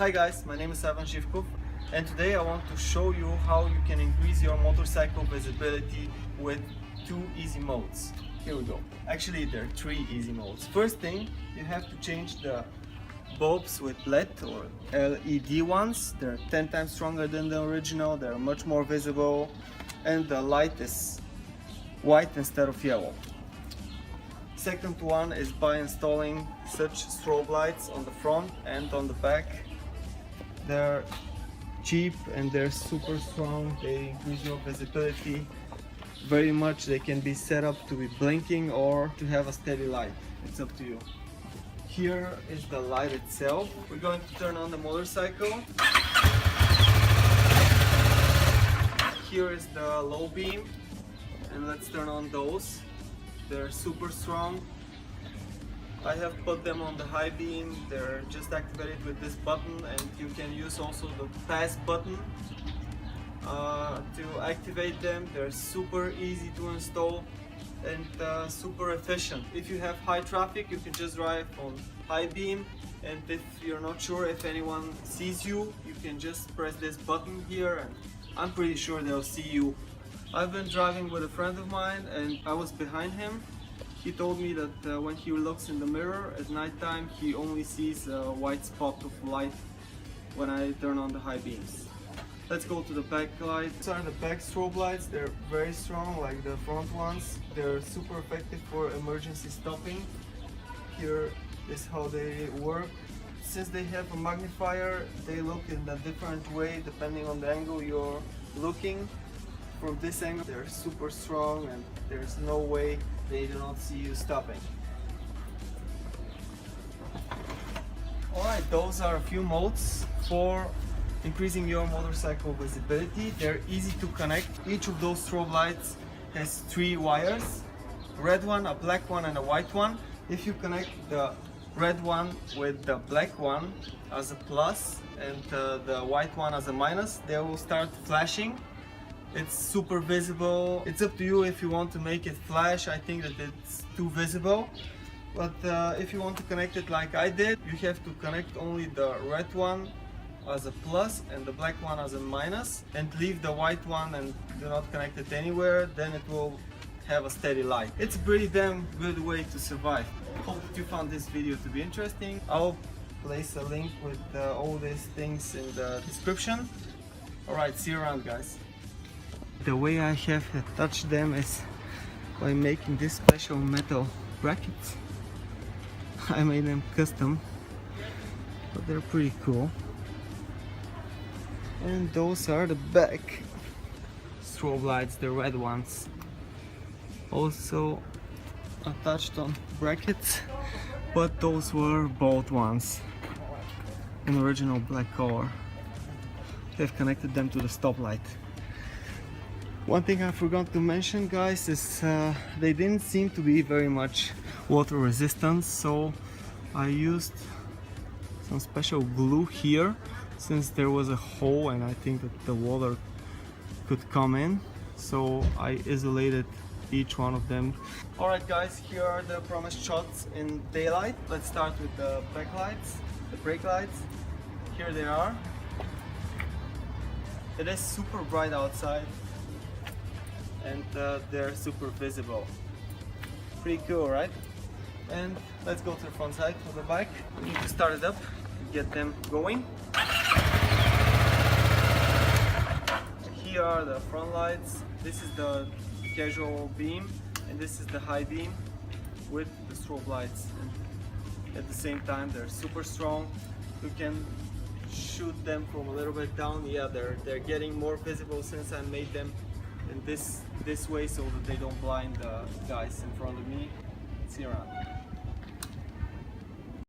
Hi guys, my name is Zhivkov and today I want to show you how you can increase your motorcycle visibility with two easy modes. Here we go. Actually there are three easy modes. First thing, you have to change the bulbs with LED or LED ones. They're 10 times stronger than the original, they're much more visible and the light is white instead of yellow. Second one is by installing such strobe lights on the front and on the back. They're cheap and they're super strong. They increase your visibility very much. They can be set up to be blinking or to have a steady light. It's up to you. Here is the light itself. We're going to turn on the motorcycle. Here is the low beam and let's turn on those. They're super strong. I have put them on the high beam. They're just activated with this button and you can use also the pass button to activate them. They're super easy to install and super efficient. If you have high traffic, you can just drive on high beam, and if you're not sure if anyone sees you, you can just press this button here and I'm pretty sure they'll see you. I've been driving with a friend of mine and I was behind him. He told me that when he looks in the mirror at nighttime, he only sees a white spot of light when I turn on the high beams. Let's go to the back lights. These are the back strobe lights. They're very strong like the front ones. They're super effective for emergency stopping. Here is how they work. Since they have a magnifier, they look in a different way depending on the angle you're looking. From this angle, they're super strong and there's no way they do not see you stopping. Alright, those are a few modes for increasing your motorcycle visibility. They're easy to connect. Each of those strobe lights has three wires. A red one, a black one and a white one. If you connect the red one with the black one as a plus and the white one as a minus, they will start flashing. It's super visible. It's up to you if you want to make it flash. I think that it's too visible. But if you want to connect it like I did, you have to connect only the red one as a plus and the black one as a minus and leave the white one and do not connect it anywhere. Then it will have a steady light. It's a pretty damn good way to survive. Hope that you found this video to be interesting. I'll place a link with all these things in the description. Alright, see you around guys. The way I have attached them is by making this special metal brackets. I made them custom, but they're pretty cool. And those are the back strobe lights, the red ones. Also attached on brackets, but those were both ones in original black color. They've connected them to the stoplight. One thing I forgot to mention guys is they didn't seem to be very much water resistant, so I used some special glue here since there was a hole and I think that the water could come in, so I isolated each one of them. Alright guys, here are the promised shots in daylight. Let's start with the back lights, the brake lights. Here they are. It is super bright outside and they're super visible. Pretty cool, right? And let's go to the front side of the bike. We need to start it up, get them going. Here are the front lights. This is the casual beam and this is the high beam with the strobe lights. And at the same time, they're super strong. You can shoot them from a little bit down. Yeah, they're getting more visible since I made them in this way so that they don't blind the guys in front of me. See you around.